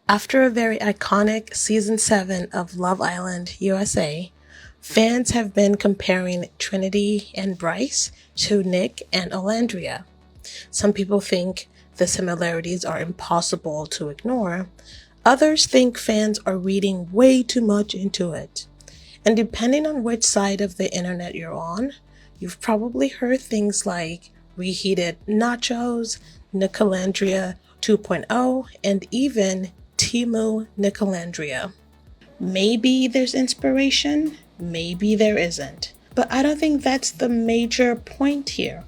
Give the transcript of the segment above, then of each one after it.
After a very iconic Season 7 of Love Island USA, fans have been comparing Trinity and Bryce to Nic and Olandria. Some people think the similarities are impossible to ignore. Others think fans are reading way too much into it. And depending on which side of the internet you're on, you've probably heard things like Reheated Nachos, Nicolandria 2.0, and even Nicolandria. Maybe there's inspiration, maybe there isn't. But I don't think that's the major point here,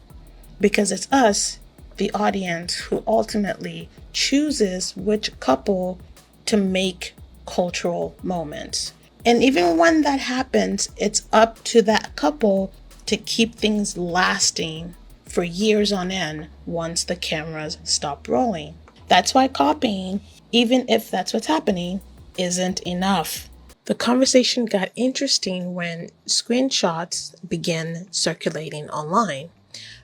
because it's us, the audience, who ultimately chooses which couple to make cultural moments. And even when that happens, it's up to that couple to keep things lasting for years on end once the cameras stop rolling. That's why copying, even if that's what's happening, isn't enough. The conversation got interesting when screenshots began circulating online.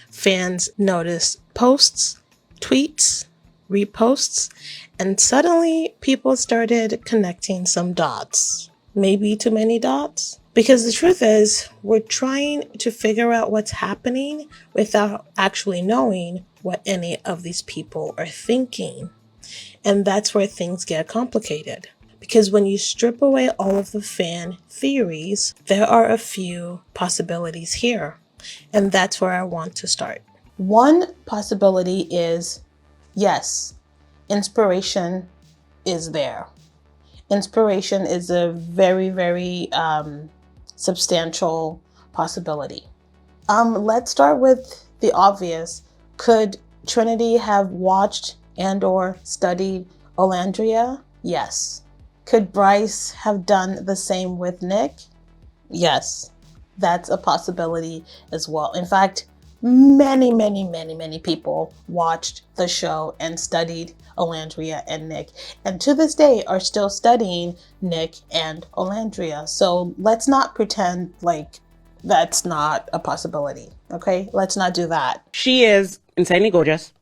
Fans noticed posts, tweets, reposts, and suddenly people started connecting some dots. Maybe too many dots? Because the truth is, we're trying to figure out what's happening without actually knowing what any of these people are thinking. And that's where things get complicated. Because when you strip away all of the fan theories, there are a few possibilities here. And that's where I want to start. One possibility is, yes, inspiration is there. Inspiration is a very, very substantial possibility. Let's start with the obvious. Could Trinity have watched and or studied Olandria? Yes. Could Bryce have done the same with Nic? Yes. That's a possibility as well. In fact, many people watched the show and studied Olandria and Nic, and to this day are still studying Nic and Olandria. So let's not pretend like that's not a possibility, okay? Let's not do that. She is insanely gorgeous.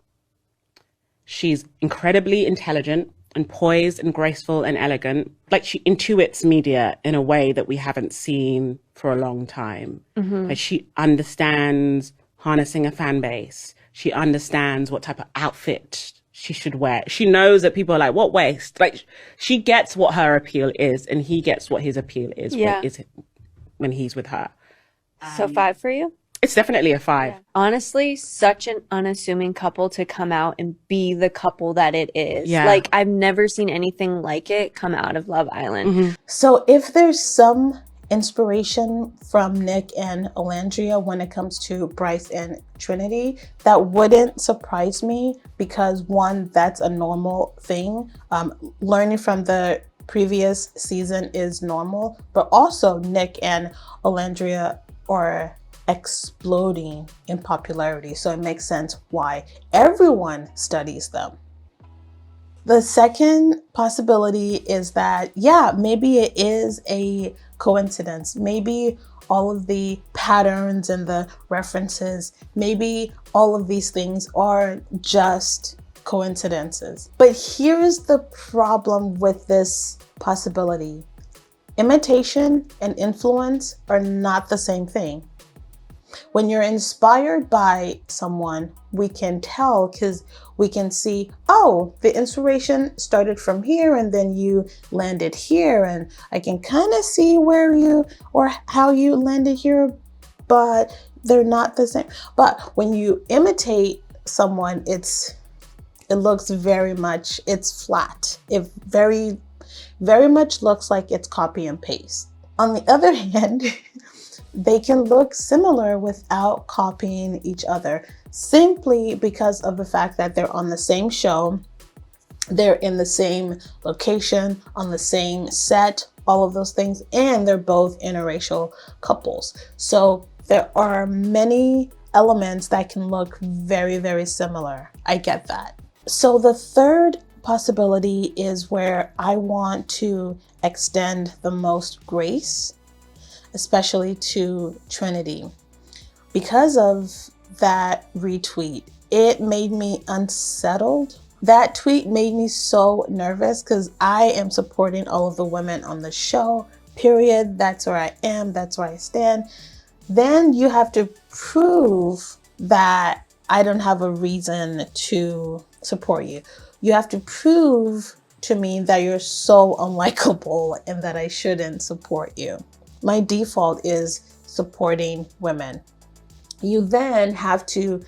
She's incredibly intelligent and poised and graceful and elegant. Like, she intuits media in a way that we haven't seen for a long time. Mm-hmm. Like, she understands harnessing a fan base. She understands what type of outfit she should wear. She knows that people are like, what waist? Like, she gets what her appeal is, and he gets what his appeal is, when he's with her. So 5 for you? It's definitely a 5. Yeah. Honestly, such an unassuming couple to come out and be the couple that it is. Yeah. Like, I've never seen anything like it come out of Love Island. Mm-hmm. So if there's some inspiration from Nic and Olandria when it comes to Bryce and Trinity, that wouldn't surprise me, because one, that's a normal thing. Learning from the previous season is normal, but also Nic and Olandria are exploding in popularity, so it makes sense why everyone studies them. The second possibility is that, yeah, maybe it is a coincidence. Maybe all of the patterns and the references, maybe all of these things are just coincidences. But here's the problem with this possibility. Imitation and influence are not the same thing. When you're inspired by someone, we can tell, because we can see, oh, the inspiration started from here and then you landed here, and I can kind of see where you or how you landed here, but they're not the same. But when you imitate someone, it looks very much, it's flat. It very much looks like it's copy and paste. On the other hand, they can look similar without copying each other, simply because of the fact that they're on the same show, they're in the same location, on the same set, all of those things, and they're both interracial couples. So there are many elements that can look very, very similar. I get that. So the third possibility is where I want to extend the most grace, especially to Trinity. Because of that retweet, it made me unsettled That tweet made me so nervous because I am supporting all of the women on the show, period. That's where I am. That's where I stand. Then you have to prove that I don't have a reason to support you. You have to prove to me that you're so unlikable and that I shouldn't support you. My default is supporting women. You then have to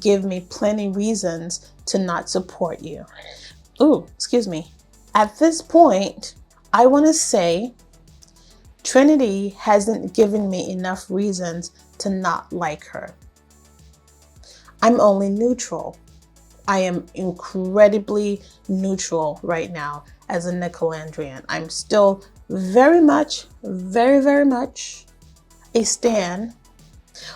give me plenty reasons to not support you. Ooh, excuse me. At this point, I want to say Trinity hasn't given me enough reasons to not like her. I'm only neutral. I am incredibly neutral right now as a Nicolandrian. I'm still very much a stan.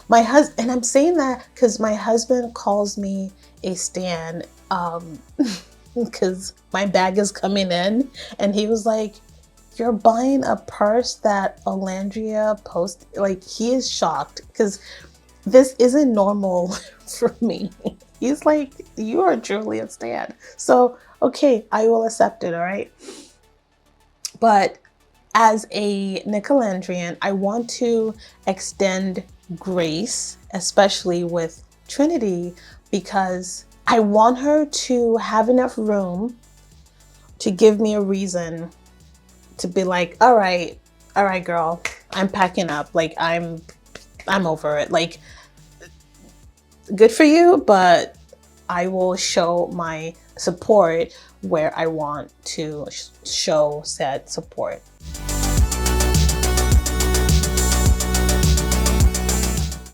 My husband, and I'm saying that because my husband calls me a stan because my bag is coming in, and he was like, "You're buying a purse that Olandria posted." Like, he is shocked because this isn't normal for me. He's like, "You are truly a stan." So, okay, I will accept it, all right? But as a Nicolandrian, I want to extend grace, especially with Trinity, because I want her to have enough room to give me a reason to be like, all right, girl, I'm packing up. Like, I'm over it. Like, good for you, but I will show my support where I want to show said support.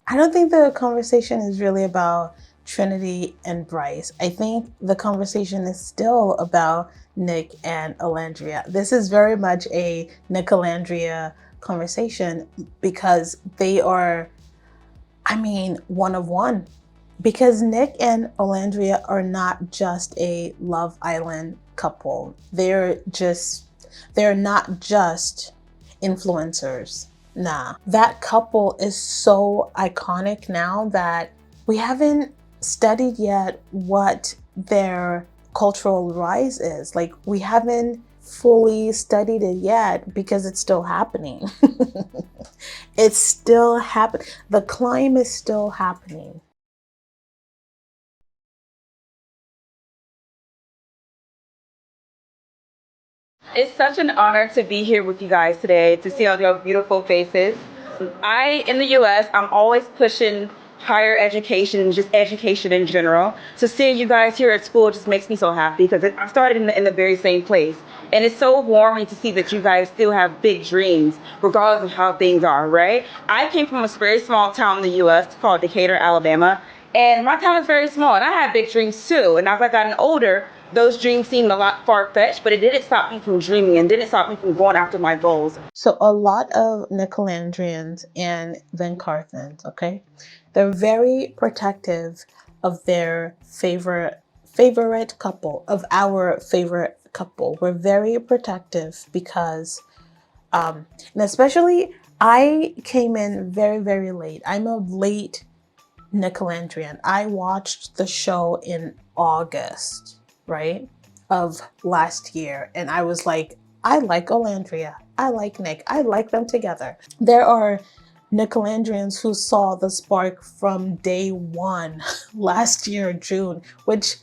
I don't think the conversation is really about Trinity and Bryce. I think the conversation is still about Nic and Olandria. This is very much a Nicolandria conversation because they are, I mean, one of one. Because Nic and Olandria are not just a Love Island couple. They're not just influencers. Nah, that couple is so iconic now that we haven't studied yet what their cultural rise is. Like, we haven't fully studied it yet because it's still happening. It's still happening. The climb is still happening. It's such an honor to be here with you guys today, to see all your beautiful faces. In the US, I'm always pushing higher education, just education in general. So seeing you guys here at school just makes me so happy because I started in the very same place. And it's so warming to see that you guys still have big dreams, regardless of how things are, right? I came from a very small town in the US called Decatur, Alabama. And my town is very small, and I had big dreams too. And as I gotten older, those dreams seemed a lot far-fetched, but it didn't stop me from dreaming and didn't stop me from going after my goals. So a lot of Nicolandrians and Van Carthens, okay, they're very protective of their favorite couple, of our favorite couple. We're very protective because, and especially I came in very late. I'm a late Nicolandrian. I watched the show in August, right, of last year. And I was like, I like Olandria. I like Nic. I like them together. There are Nicolandrians who saw the spark from day one last year, June, which,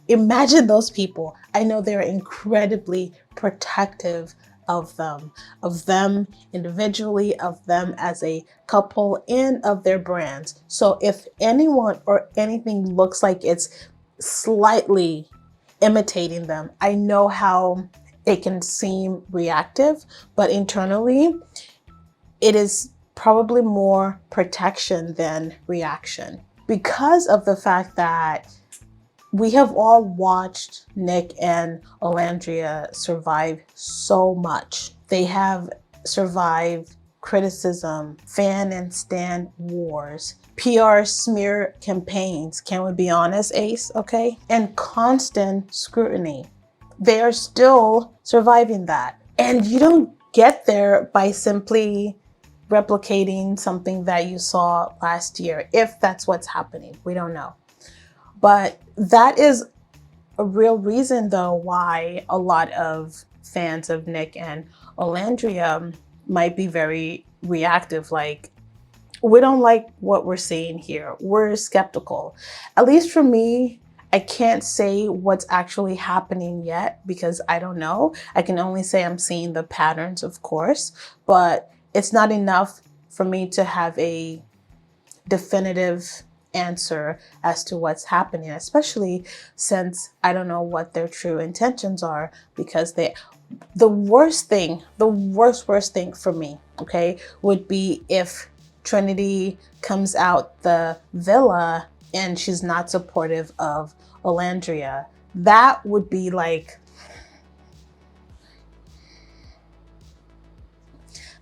imagine those people. I know they're incredibly protective of them individually, of them as a couple, and of their brands. So if anyone or anything looks like it's slightly imitating them, I know how it can seem reactive, but internally, it is probably more protection than reaction because of the fact that we have all watched Nic and Olandria survive so much. They have survived criticism, fan and stan wars, PR smear campaigns. Can we be honest, Ace? Okay. And constant scrutiny. They are still surviving that. And you don't get there by simply replicating something that you saw last year, if that's what's happening. We don't know. But that is a real reason though why a lot of fans of Nic and Olandria might be very reactive, like, we don't like what we're seeing here. We're skeptical. At least for me, I can't say what's actually happening yet because I don't know. I can only say I'm seeing the patterns, of course, but it's not enough for me to have a definitive answer as to what's happening, especially since I don't know what their true intentions are, because the worst thing, the worst thing for me, okay, would be if Trinity comes out the villa and she's not supportive of Olandria. That would be like,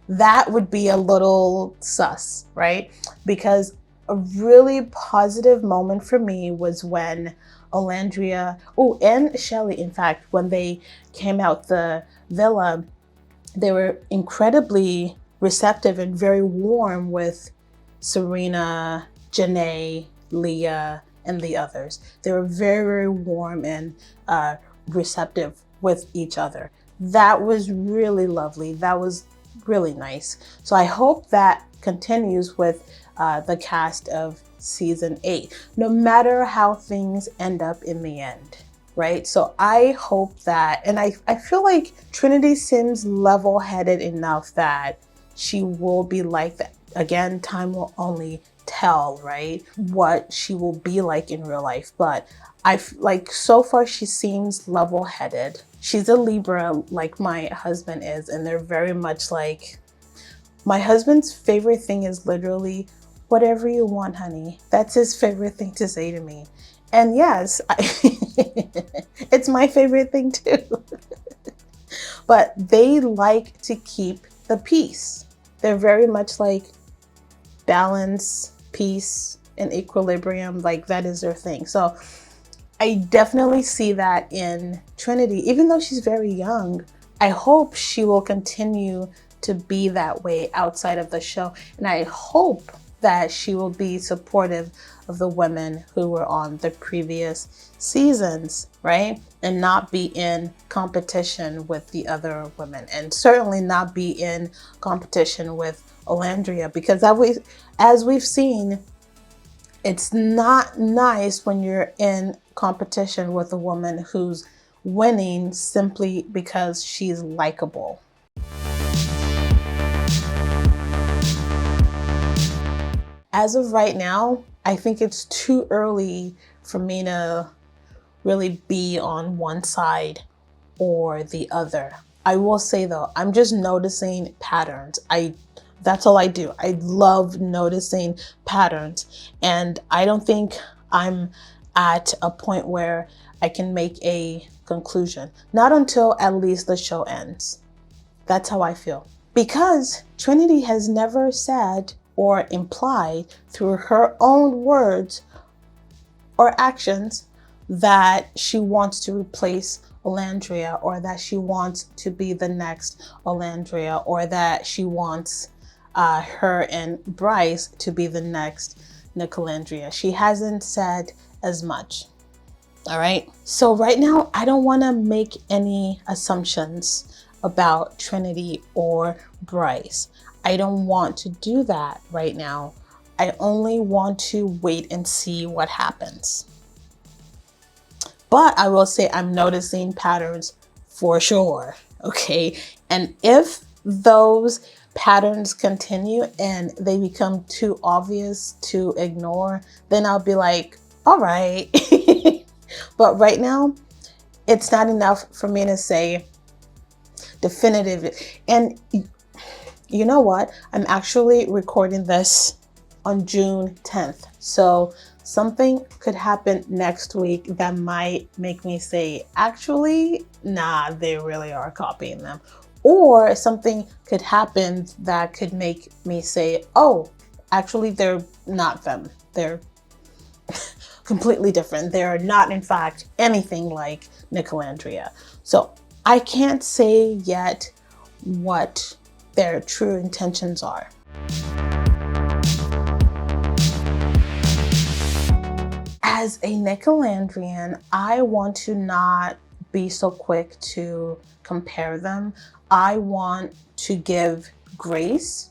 that would be a little sus, right? Because a really positive moment for me was when Olandria, oh, and Shelley, in fact, when they came out the villa, they were incredibly receptive and very warm with Serena, Janae, Leah, and the others. They were very, very warm and receptive with each other. That was really lovely. That was really nice. So I hope that continues with the cast of season 8, no matter how things end up in the end. Right? So I hope that, and I feel like Trinity seems level-headed enough that she will be like that. Again, time will only tell, right? What she will be like in real life. But like so far she seems level-headed. She's a Libra like my husband is, and they're very much like, my husband's favorite thing is literally, whatever you want, honey. That's his favorite thing to say to me. And yes, it's my favorite thing too. But they like to keep the peace. They're very much like balance, peace, and equilibrium. Like that is their thing. So I definitely see that in Trinity. Even though she's very young, I hope she will continue to be that way outside of the show. And I hope that she will be supportive of the women who were on the previous seasons, right? And not be in competition with the other women, and certainly not be in competition with Olandria, because as we've seen, it's not nice when you're in competition with a woman who's winning simply because she's likable. As of right now, I think it's too early for me to really be on one side or the other. I will say though, I'm just noticing patterns. That's all I do. I love noticing patterns, and I don't think I'm at a point where I can make a conclusion. Not until at least the show ends. That's how I feel. Because Trinity has never said or implied through her own words or actions that she wants to replace Olandria, or that she wants to be the next Olandria, or that she wants her and Bryce to be the next Nicolandria. She hasn't said as much. All right. So right now, I don't want to make any assumptions about Trinity or Bryce. I don't want to do that right now. I only want to wait and see what happens. But I will say I'm noticing patterns for sure, okay? And if those patterns continue and they become too obvious to ignore, then I'll be like, all right. But right now, it's not enough for me to say definitive. And you know what? I'm actually recording this on June 10th. So something could happen next week that might make me say, actually, nah, they really are copying them. Or something could happen that could make me say, oh, actually, they're not them. They're completely different. They're not, in fact, anything like Nicolandria. So I can't say yet what their true intentions are. as a Nicolandrian, I want to not be so quick to compare them. I want to give grace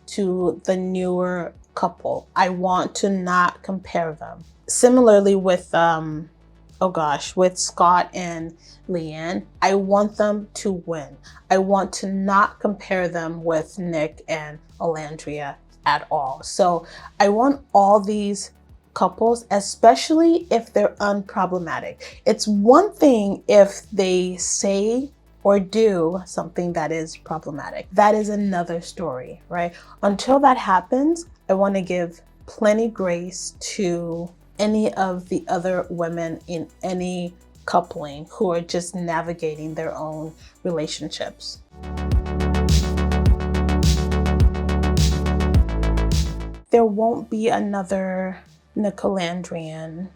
to the newer couple. I want to not compare them. Similarly with with Scott and Leanne, I want them to win. I want to not compare them with Nic and Olandria at all. So I want all these couples, especially if they're unproblematic. It's one thing if they say or do something that is problematic. That is another story, right? Until that happens, I want to give plenty grace to any of the other women in any coupling who are just navigating their own relationships. There won't be another Nicolandrian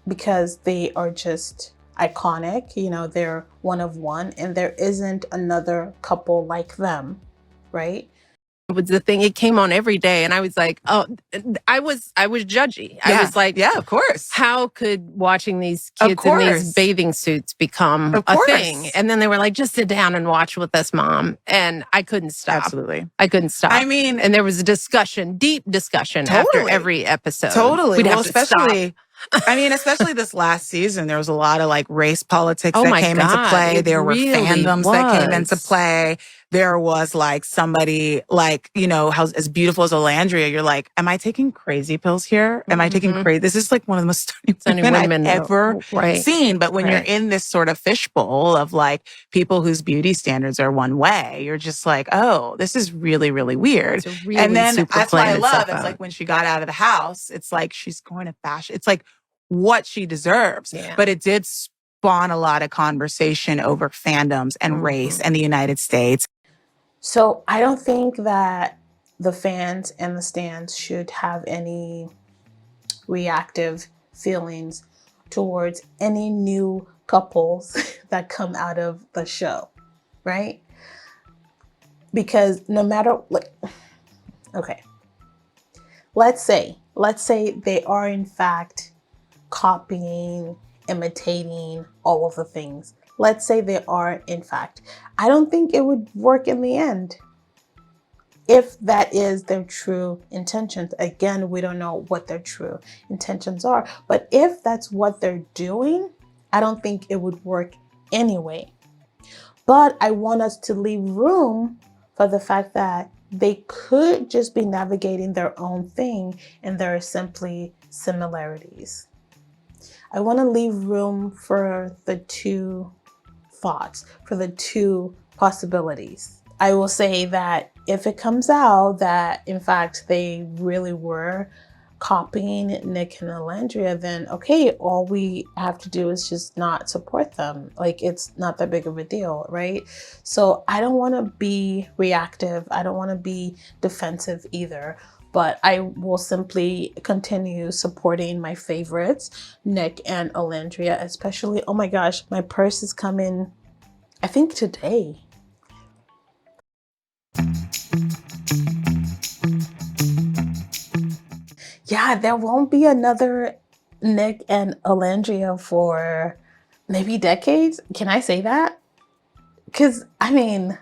because they are just iconic. You know, they're one of one, and there isn't another couple like them, right? It was the thing. It came on every day, and I was like, "Oh, I was judgy." I was like, "Yeah, of course. How could watching these kids in these bathing suits become a thing?" And then they were like, "Just sit down and watch with us, Mom." And I couldn't stop. Absolutely, I couldn't stop. I mean, and there was a discussion, deep discussion, after every episode. Totally. We'd have to stop. I mean, especially this last season, there was a lot of like race politics that came into play. There were fandoms that came into play. There was like somebody like, you know, how as beautiful as Olandria, you're like, am I taking crazy pills here? Am I taking crazy? This is like one of the most stunning women I've ever seen. But when you're in this sort of fishbowl of like people whose beauty standards are one way, you're just like, oh, this is really, really weird. And then that's why I love, it's like when she got out of the house, it's like she's going to fashion. It's like what she deserves. But it did spawn a lot of conversation over fandoms and race and the United States. So I don't think that the fans and the stands should have any reactive feelings towards any new couples that come out of the show, right? Because no matter, like, okay, let's say they are in fact copying, imitating all of the things. Let's say they are in fact. I don't think it would work in the end if that is their true intentions. Again, we don't know what their true intentions are, but if that's what they're doing, I don't think it would work anyway. But I want us to leave room for the fact that they could just be navigating their own thing and there are simply similarities. I want to leave room for the two thoughts, for the two possibilities. I will say that if it comes out that in fact they really were copying Nic and Olandria, then okay, all we have to do is just not support them. Like, it's not that big of a deal, right? So I don't want to be reactive. I don't want to be defensive either. But I will simply continue supporting my favorites, Nic and Olandria, especially, oh my gosh, my purse is coming, I think today. Yeah, there won't be another Nic and Olandria for maybe decades. Can I say that? Because, I mean,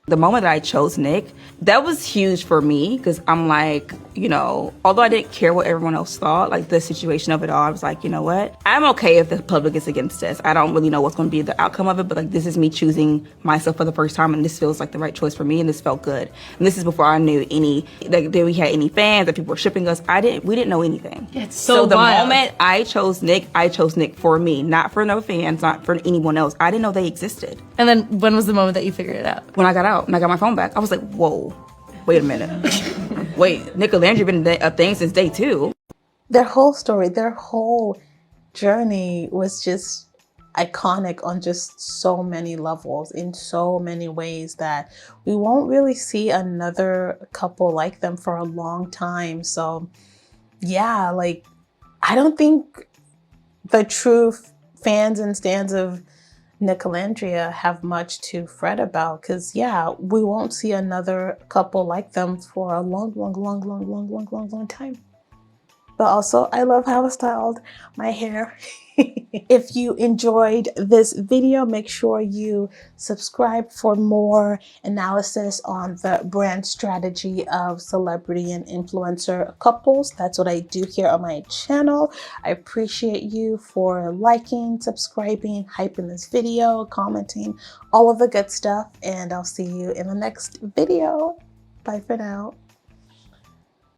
the moment that I chose Nic, that was huge for me because I'm like, you know, although I didn't care what everyone else thought, like the situation of it all, I was like, you know what? I'm okay if the public is against this. I don't really know what's going to be the outcome of it, but like this is me choosing myself for the first time and this feels like the right choice for me and this felt good. And this is before I knew any, like that we had any fans, that people were shipping us. We didn't know anything. It's so the wild. moment I chose Nic for me, not for no fans, not for anyone else. I didn't know they existed. And then when was the moment that you figured it out? When I got out and I got my phone back, I was like, whoa, wait a minute. Wait, Nicolandria been a thing since day 2. Their whole story, their whole journey was just iconic on just so many levels, in so many ways that we won't really see another couple like them for a long time. So yeah, like, I don't think the true fans and stands of Nicolandria have much to fret about because, yeah, we won't see another couple like them for a long time. But also, I love how I styled my hair. If you enjoyed this video, make sure you subscribe for more analysis on the brand strategy of celebrity and influencer couples. That's what I do here on my channel. I appreciate you for liking, subscribing, hyping this video, commenting, all of the good stuff, and I'll see you in the next video. Bye for now.